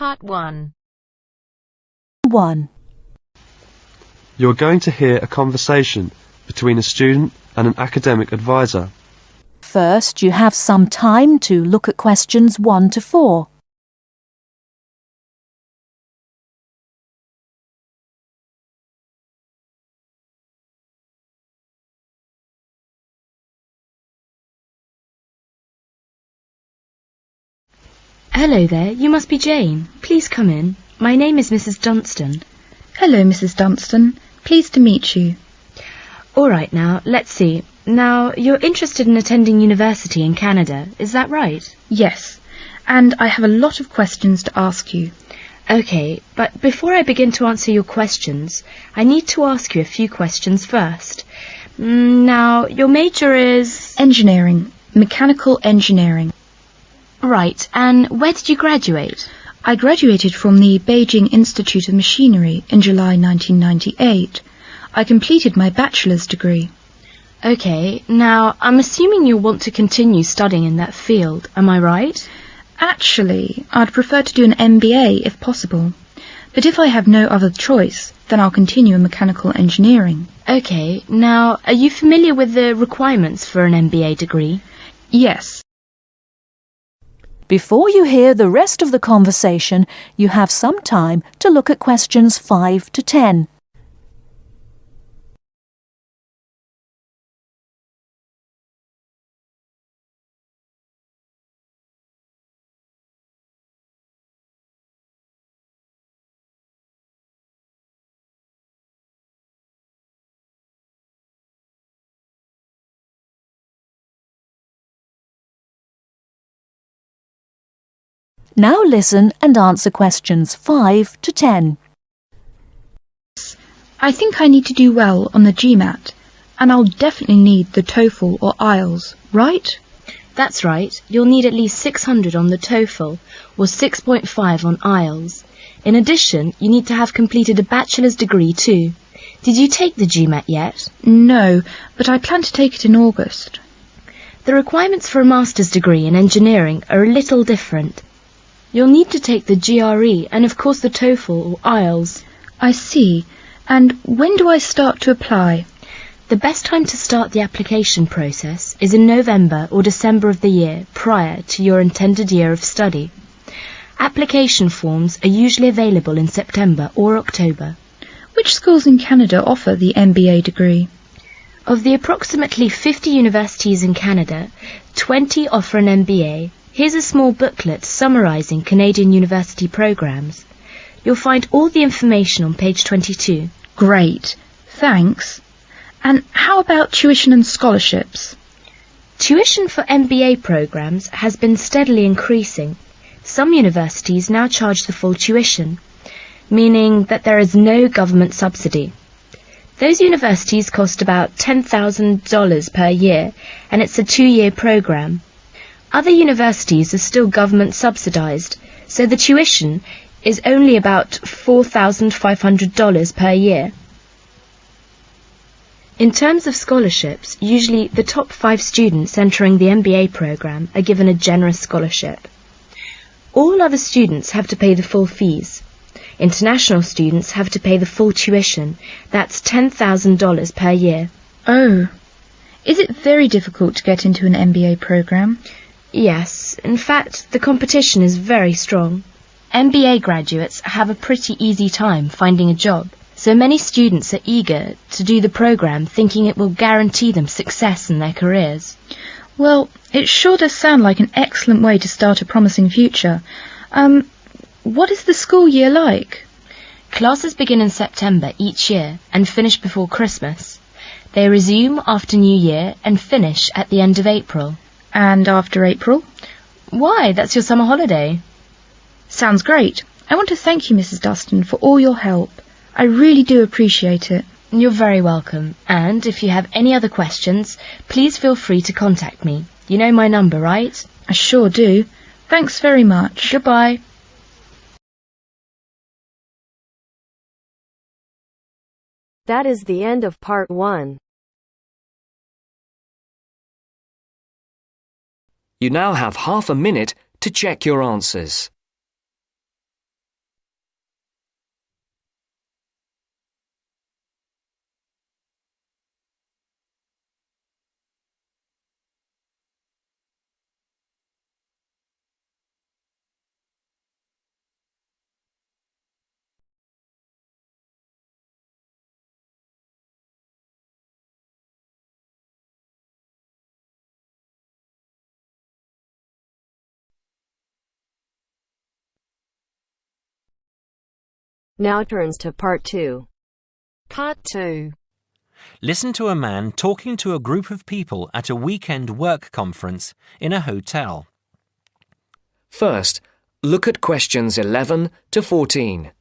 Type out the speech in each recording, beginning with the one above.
Part 1. 1. You are going to hear a conversation between a student and an academic advisor. First, you have some time to look at questions 1 to 4. Hello there, you must be Jane. Please come in. My name is Mrs. Dunstan. Hello, Mrs. Dunstan. Pleased to meet you. All right now, let's see. Now, you're interested in attending university in Canada, is that right? Yes, and I have a lot of questions to ask you. Okay, but before I begin to answer your questions, I need to ask you a few questions first. Now, your major is... Engineering. Mechanical engineering. Right, and where did you graduate? I graduated from the Beijing Institute of Machinery in July 1998. I completed my bachelor's degree. Okay, now, I'm assuming you'll want to continue studying in that field, am I right? Actually, I'd prefer to do an MBA if possible. But if I have no other choice, then I'll continue in mechanical engineering. Okay, now, are you familiar with the requirements for an MBA degree? Yes. Before you hear the rest of the conversation, you have some time to look at questions 5 to 10. Now listen and answer questions 5 to 10. I think I need to do well on the GMAT, and I'll definitely need the TOEFL or IELTS, right? That's right, you'll need at least 600 on the TOEFL or 6.5 on IELTS. In addition, you need to have completed a bachelor's degree too. Did you take the GMAT yet? No, but I plan to take it in August. The requirements for a master's degree in engineering are a little different. You'll need to take the GRE and of course the TOEFL or IELTS. I see. And when do I start to apply? The best time to start the application process is in November or December of the year prior to your intended year of study. Application forms are usually available in September or October. Which schools in Canada offer the MBA degree? Of the approximately 50 universities in Canada, 20 offer an MBA. Here's a small booklet summarising Canadian university programmes. You'll find all the information on page 22. Great, thanks. And how about tuition and scholarships? Tuition for MBA programmes has been steadily increasing. Some universities now charge the full tuition, meaning that there is no government subsidy. Those universities cost about $10,000 per year, and it's a 2-year programme. Other universities are still government subsidised, so the tuition is only about $4,500 per year. In terms of scholarships, usually the top 5 students entering the MBA programme are given a generous scholarship. All other students have to pay the full fees. International students have to pay the full tuition, that's $10,000 per year. Oh, is it very difficult to get into an MBA programme? Yes, in fact, the competition is very strong. MBA graduates have a pretty easy time finding a job, so many students are eager to do the programme thinking it will guarantee them success in their careers. Well, it sure does sound like an excellent way to start a promising future. What is the school year like? Classes begin in September each year and finish before Christmas. They resume after New Year and finish at the end of April. And after April? Why, that's your summer holiday. Sounds great. I want to thank you, Mrs. Dunstan, for all your help. I really do appreciate it. You're very welcome. And if you have any other questions, please feel free to contact me. You know my number, right? I sure do. Thanks very much. Goodbye. That is the end of part 1. You now have half a minute to check your answers. Now turns to part 2. Part 2. Listen to a man talking to a group of people at a weekend work conference in a hotel. First, look at questions 11 to 14.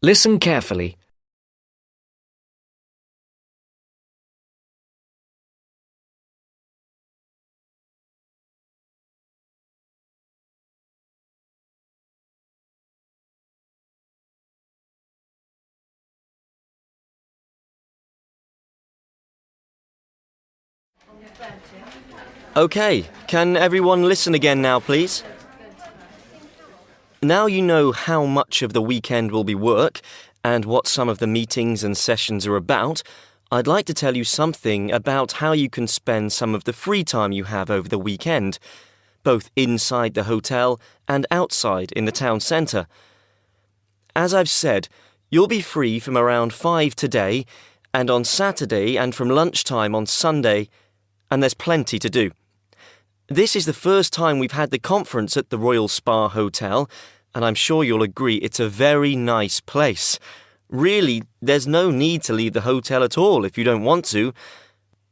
Listen carefully. OK, can everyone listen again now, please? Now you know how much of the weekend will be work and what some of the meetings and sessions are about, I'd like to tell you something about how you can spend some of the free time you have over the weekend, both inside the hotel and outside in the town centre. As I've said, you'll be free from around 5 today and on Saturday and from lunchtime on Sunday, and there's plenty to do. This is the first time we've had the conference at the Royal Spa Hotel, and I'm sure you'll agree it's a very nice place. Really, there's no need to leave the hotel at all if you don't want to,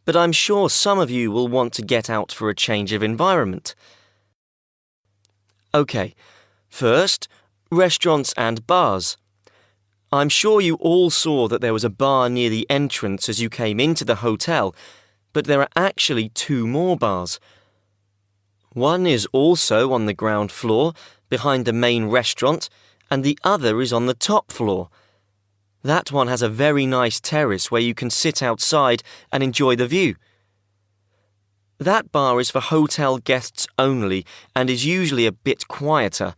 but I'm sure some of you will want to get out for a change of environment. OK, first, restaurants and bars. I'm sure you all saw that there was a bar near the entrance as you came into the hotel, but there are actually 2 more bars. One is also on the ground floor, behind the main restaurant, and the other is on the top floor. That one has a very nice terrace where you can sit outside and enjoy the view. That bar is for hotel guests only and is usually a bit quieter.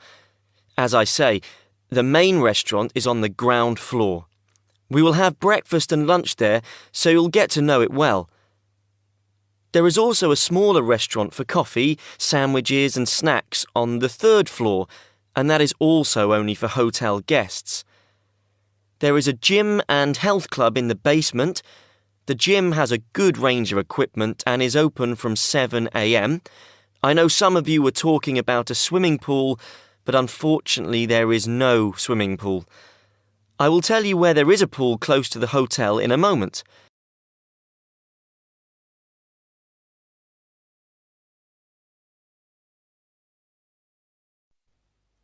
As I say, the main restaurant is on the ground floor. We will have breakfast and lunch there, so you'll get to know it well. There is also a smaller restaurant for coffee, sandwiches and snacks on the 3rd floor, and that is also only for hotel guests. There is a gym and health club in the basement. The gym has a good range of equipment and is open from 7 a.m. I know some of you were talking about a swimming pool, but unfortunately there is no swimming pool. I will tell you where there is a pool close to the hotel in a moment.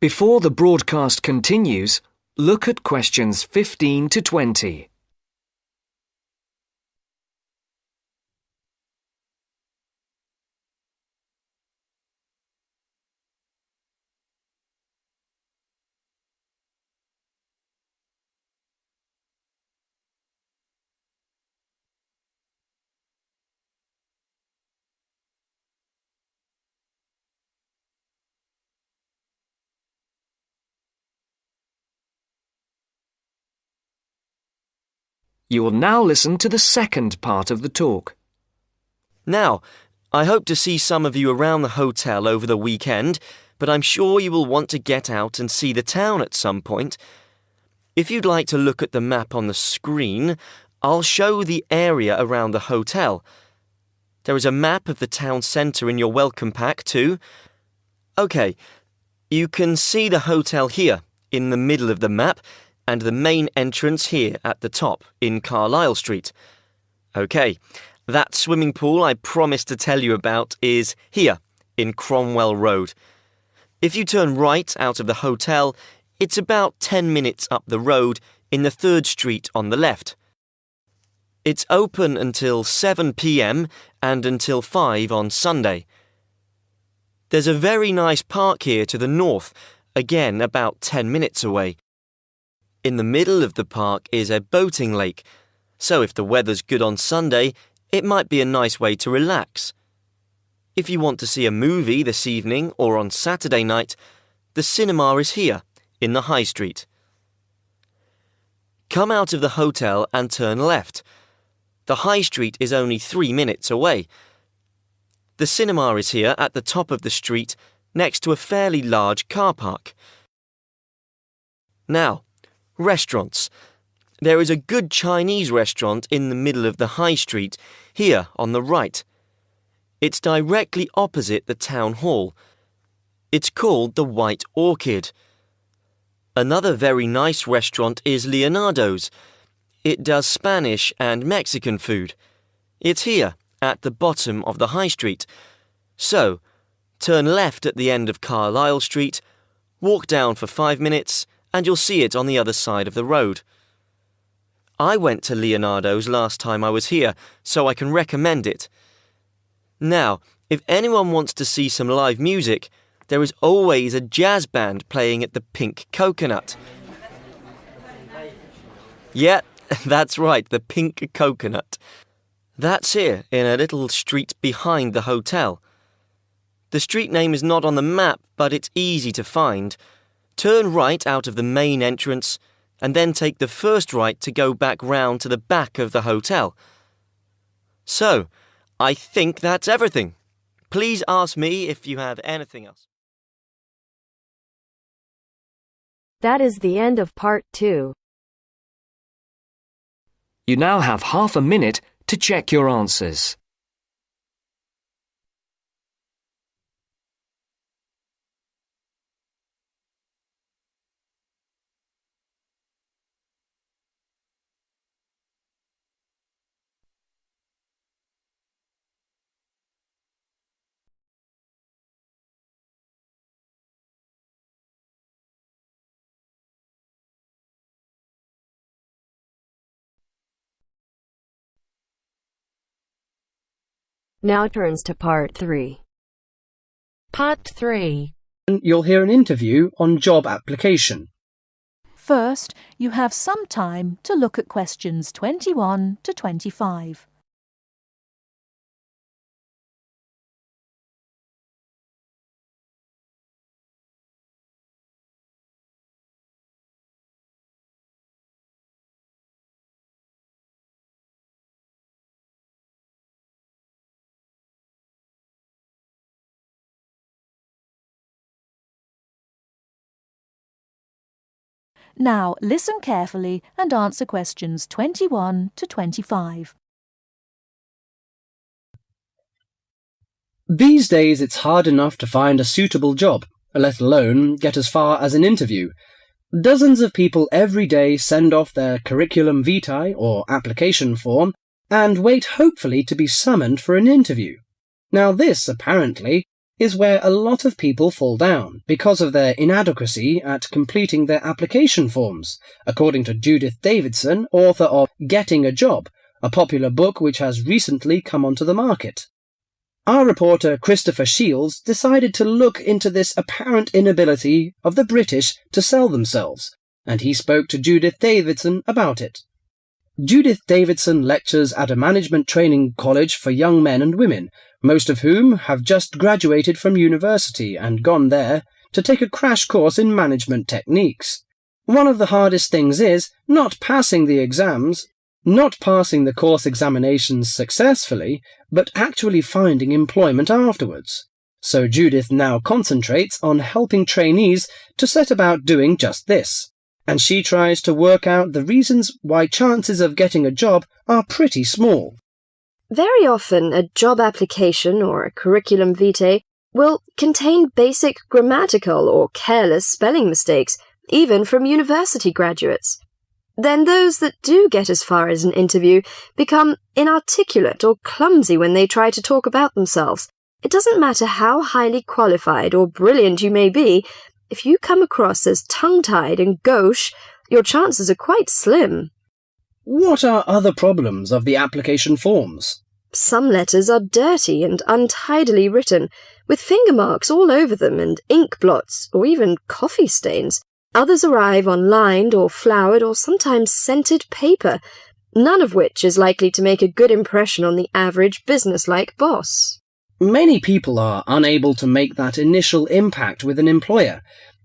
Before the broadcast continues, look at questions 15 to 20. You will now listen to the second part of the talk. Now, I hope to see some of you around the hotel over the weekend, but I'm sure you will want to get out and see the town at some point. If you'd like to look at the map on the screen, I'll show the area around the hotel. There is a map of the town centre in your welcome pack too. OK, you can see the hotel here, in the middle of the map, and the main entrance here at the top, in Carlisle Street. OK, that swimming pool I promised to tell you about is here, in Cromwell Road. If you turn right out of the hotel, it's about 10 minutes up the road in the 3rd Street on the left. It's open until 7 p.m. and until 5 on Sunday. There's a very nice park here to the north, again about 10 minutes away. In the middle of the park is a boating lake, so if the weather's good on Sunday, it might be a nice way to relax. If you want to see a movie this evening or on Saturday night, the cinema is here, in the High Street. Come out of the hotel and turn left. The high street is only 3 minutes away. The cinema is here at the top of the street, next to a fairly large car park. Now, restaurants. There is a good Chinese restaurant in the middle of the high street, here on the right. It's directly opposite the town hall. It's called the White Orchid. Another very nice restaurant is Leonardo's. It does Spanish and Mexican food. It's here, at the bottom of the high street. So, turn left at the end of Carlisle Street, walk down for 5 minutes, and you'll see it on the other side of the road. I went to Leonardo's last time I was here, so I can recommend it. Now, if anyone wants to see some live music, there is always a jazz band playing at the Pink Coconut. Yeah, that's right, the Pink Coconut. That's here, in a little street behind the hotel. The street name is not on the map, but it's easy to find. Turn right out of the main entrance, and then take the first right to go back round to the back of the hotel. So, I think that's everything. Please ask me if you have anything else. That is the end of part 2. You now have half a minute to check your answers. Now turns to part 3. Part 3. You'll hear an interview on job application. First, you have some time to look at questions 21 to 25. Now listen carefully and answer questions 21 to 25. These days it's hard enough to find a suitable job, let alone get as far as an interview. Dozens of people every day send off their curriculum vitae or application form and wait hopefully to be summoned for an interview. Now this, apparently, is where a lot of people fall down because of their inadequacy at completing their application forms, according to Judith Davidson, author of Getting a Job, a popular book which has recently come onto the market. Our reporter Christopher Shields decided to look into this apparent inability of the British to sell themselves, and he spoke to Judith Davidson about it. Judith Davidson lectures at a management training college for young men and women, most of whom have just graduated from university and gone there to take a crash course in management techniques. One of the hardest things is not passing the exams, not passing the course examinations successfully, but actually finding employment afterwards. So Judith now concentrates on helping trainees to set about doing just this. And she tries to work out the reasons why chances of getting a job are pretty small. Very often, a job application or a curriculum vitae will contain basic grammatical or careless spelling mistakes, even from university graduates. Then those that do get as far as an interview become inarticulate or clumsy when they try to talk about themselves. It doesn't matter how highly qualified or brilliant you may be, if you come across as tongue-tied and gauche, your chances are quite slim. What are other problems of the application forms? Some letters are dirty and untidily written, with finger marks all over them and ink blots or even coffee stains. Others arrive on lined or flowered or sometimes scented paper, none of which is likely to make a good impression on the average business-like boss. Many people are unable to make that initial impact with an employer.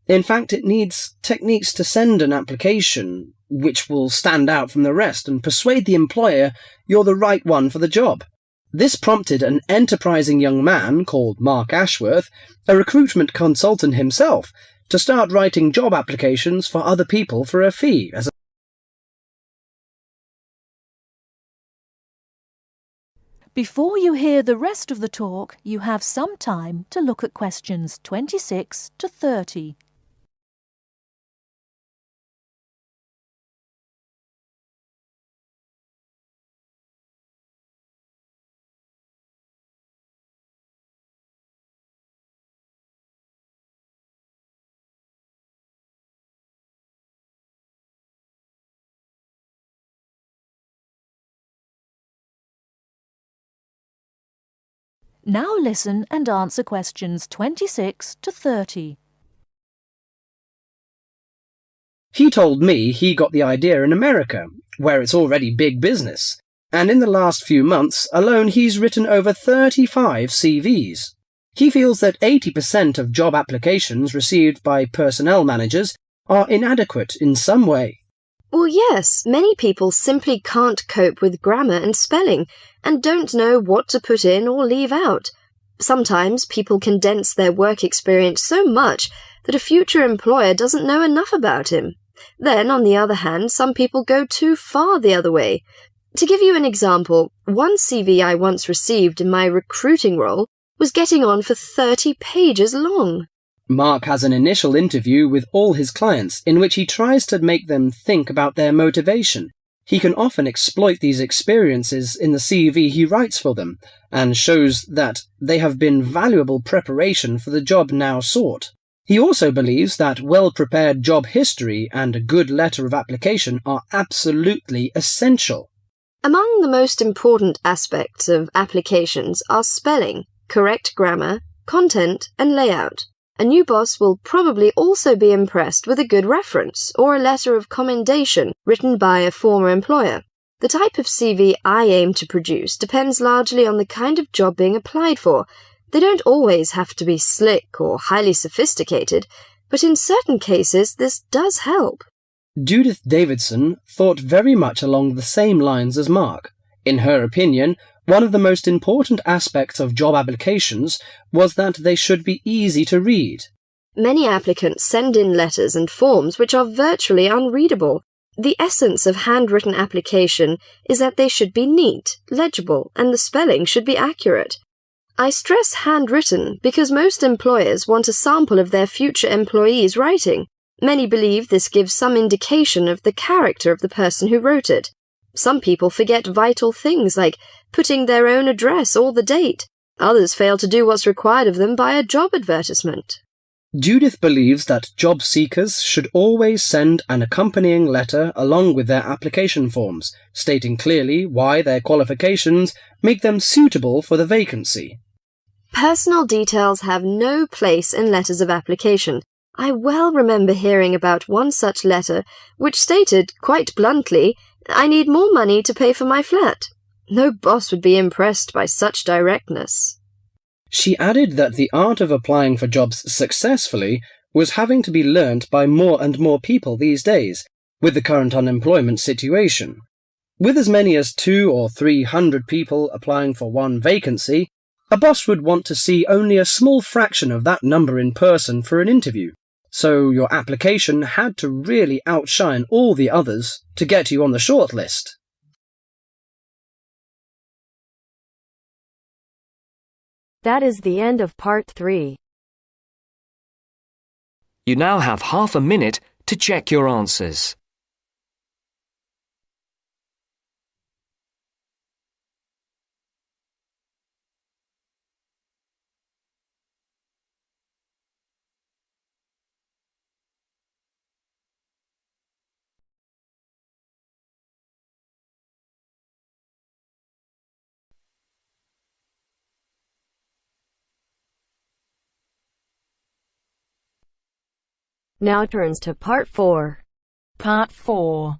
In fact, it needs techniques to send an application which will stand out from the rest and persuade the employer you're the right one for the job. This prompted an enterprising young man called Mark Ashworth, a recruitment consultant himself, to start writing job applications for other people for a fee. Before you hear the rest of the talk, you have some time to look at questions 26 to 30. Now listen and answer questions 26 to 30. He told me he got the idea in America, where it's already big business, and in the last few months alone he's written over 35 CVs. He feels that 80% of job applications received by personnel managers are inadequate in some way. Well, yes, many people simply can't cope with grammar and spelling and don't know what to put in or leave out. Sometimes people condense their work experience so much that a future employer doesn't know enough about him. Then, on the other hand, some people go too far the other way. To give you an example, one CV I once received in my recruiting role was getting on for 30 pages long. Mark has an initial interview with all his clients in which he tries to make them think about their motivation. He can often exploit these experiences in the CV he writes for them and shows that they have been valuable preparation for the job now sought. He also believes that well-prepared job history and a good letter of application are absolutely essential. Among the most important aspects of applications are spelling, correct grammar, content, and layout. A new boss will probably also be impressed with a good reference or a letter of commendation written by a former employer. The type of CV I aim to produce depends largely on the kind of job being applied for. They don't always have to be slick or highly sophisticated, but in certain cases this does help. Judith Davidson thought very much along the same lines as Mark. In her opinion, one of the most important aspects of job applications was that they should be easy to read. Many applicants send in letters and forms which are virtually unreadable. The essence of handwritten application is that they should be neat, legible, and the spelling should be accurate. I stress handwritten because most employers want a sample of their future employees' writing. Many believe this gives some indication of the character of the person who wrote it. Some people forget vital things like putting their own address or the date. Others fail to do what's required of them by a job advertisement. Judith believes that job seekers should always send an accompanying letter along with their application forms, stating clearly why their qualifications make them suitable for the vacancy. Personal details have no place in letters of application. I well remember hearing about one such letter which stated, quite bluntly, I need more money to pay for my flat. No boss would be impressed by such directness. She added that the art of applying for jobs successfully was having to be learnt by more and more people these days, with the current unemployment situation. With as many as 200 or 300 people applying for one vacancy, a boss would want to see only a small fraction of that number in person for an interview. So your application had to really outshine all the others to get you on the shortlist. That is the end of part 3. You now have half a minute to check your answers. Now turns to part 4. Part 4.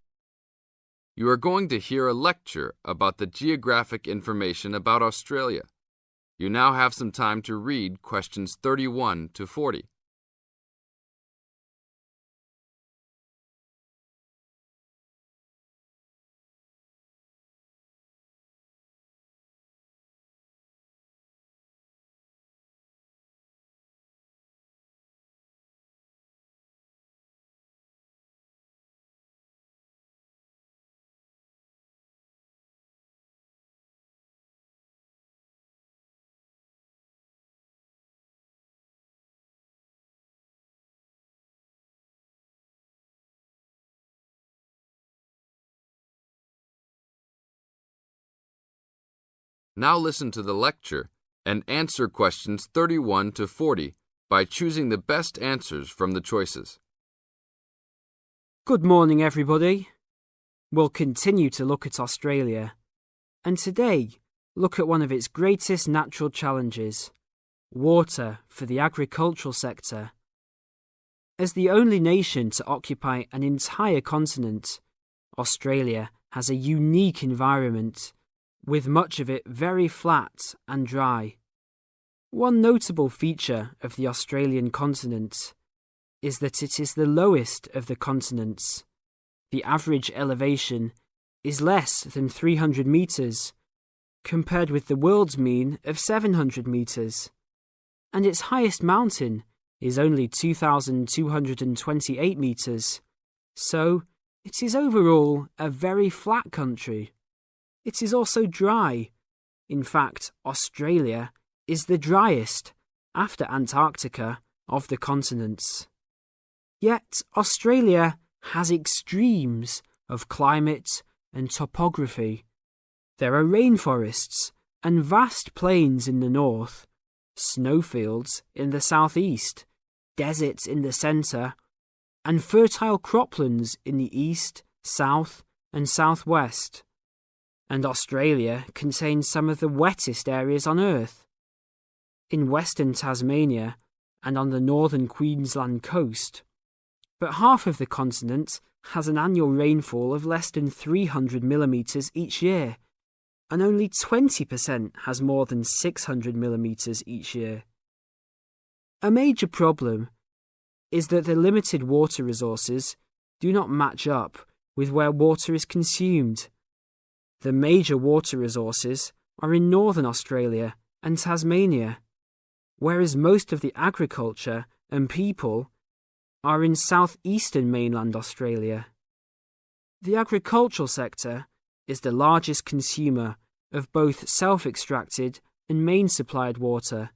You are going to hear a lecture about the geographic information about Australia. You now have some time to read questions 31 to 40. Now listen to the lecture and answer questions 31 to 40 by choosing the best answers from the choices. Good morning, everybody. We'll continue to look at Australia, and today look at one of its greatest natural challenges, water for the agricultural sector. As the only nation to occupy an entire continent, Australia has a unique environment, with much of it very flat and dry. One notable feature of the Australian continent is that it is the lowest of the continents. The average elevation is less than 300 metres, compared with the world's mean of 700 metres, and its highest mountain is only 2,228 metres, so it is overall a very flat country. It is also dry. In fact, Australia is the driest, after Antarctica, of the continents. Yet Australia has extremes of climate and topography. There are rainforests and vast plains in the north, snowfields in the southeast, deserts in the centre, and fertile croplands in the east, south, and southwest. And Australia contains some of the wettest areas on Earth. In western Tasmania and on the northern Queensland coast, but half of the continent has an annual rainfall of less than 300 millimetres each year, and only 20% has more than 600 millimetres each year. A major problem is that the limited water resources do not match up with where water is consumed. The major water resources are in northern Australia and Tasmania, whereas most of the agriculture and people are in southeastern mainland Australia. The agricultural sector is the largest consumer of both self-extracted and main-supplied water,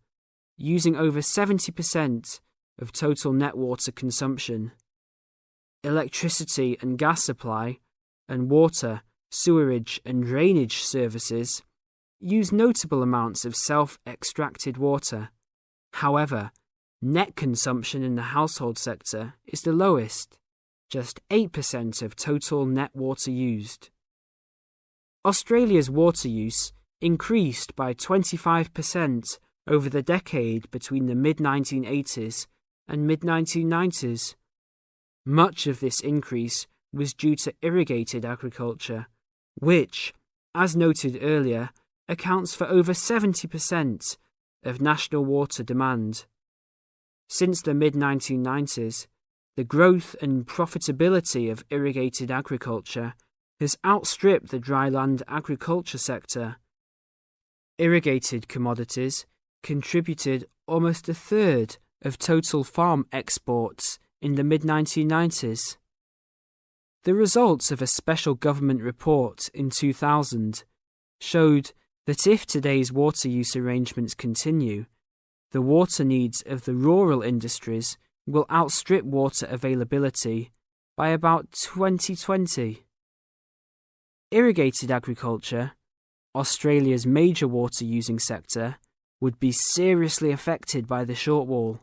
using over 70% of total net water consumption. Electricity and gas supply, and water, sewerage and drainage services use notable amounts of self-extracted water. However, net consumption in the household sector is the lowest, just 8% of total net water used. Australia's water use increased by 25% over the decade between the mid-1980s and mid-1990s. Much of this increase was due to irrigated agriculture, which, as noted earlier, accounts for over 70% of national water demand. Since the mid-1990s, the growth and profitability of irrigated agriculture has outstripped the dryland agriculture sector. Irrigated commodities contributed almost a third of total farm exports in the mid-1990s. The results of a special government report in 2000 showed that if today's water use arrangements continue, the water needs of the rural industries will outstrip water availability by about 2020. Irrigated agriculture, Australia's major water-using sector, would be seriously affected by the shortfall.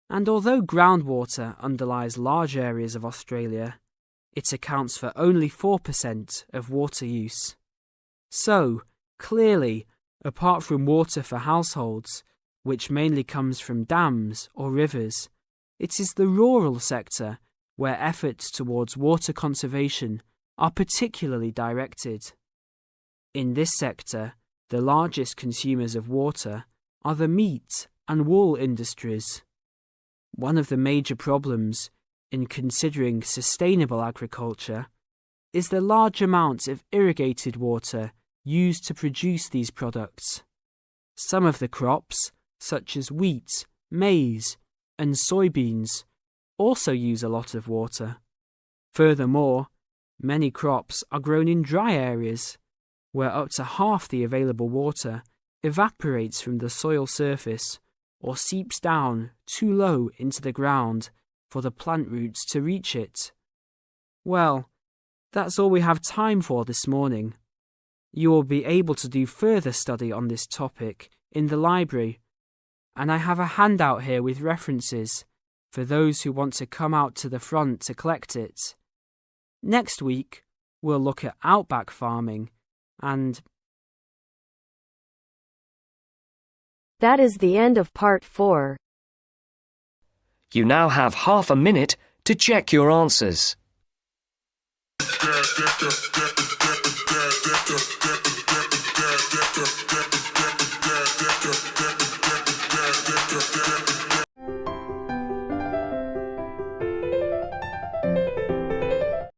And although groundwater underlies large areas of Australia, it accounts for only 4% of water use. So, clearly, apart from water for households, which mainly comes from dams or rivers, it is the rural sector where efforts towards water conservation are particularly directed. In this sector, the largest consumers of water are the meat and wool industries. One of the major problems in considering sustainable agriculture is the large amount of irrigated water used to produce these products. Some of the crops, such as wheat, maize, and soybeans, also use a lot of water. Furthermore, many crops are grown in dry areas, where up to half the available water evaporates from the soil surface or seeps down too low into the ground for the plant roots to reach it. Well, that's all we have time for this morning. You will be able to do further study on this topic in the library, and I have a handout here with references for those who want to come out to the front to collect it. Next week, we'll look at outback farming and... That is the end of part 4. You now have half a minute to check your answers. Yeah.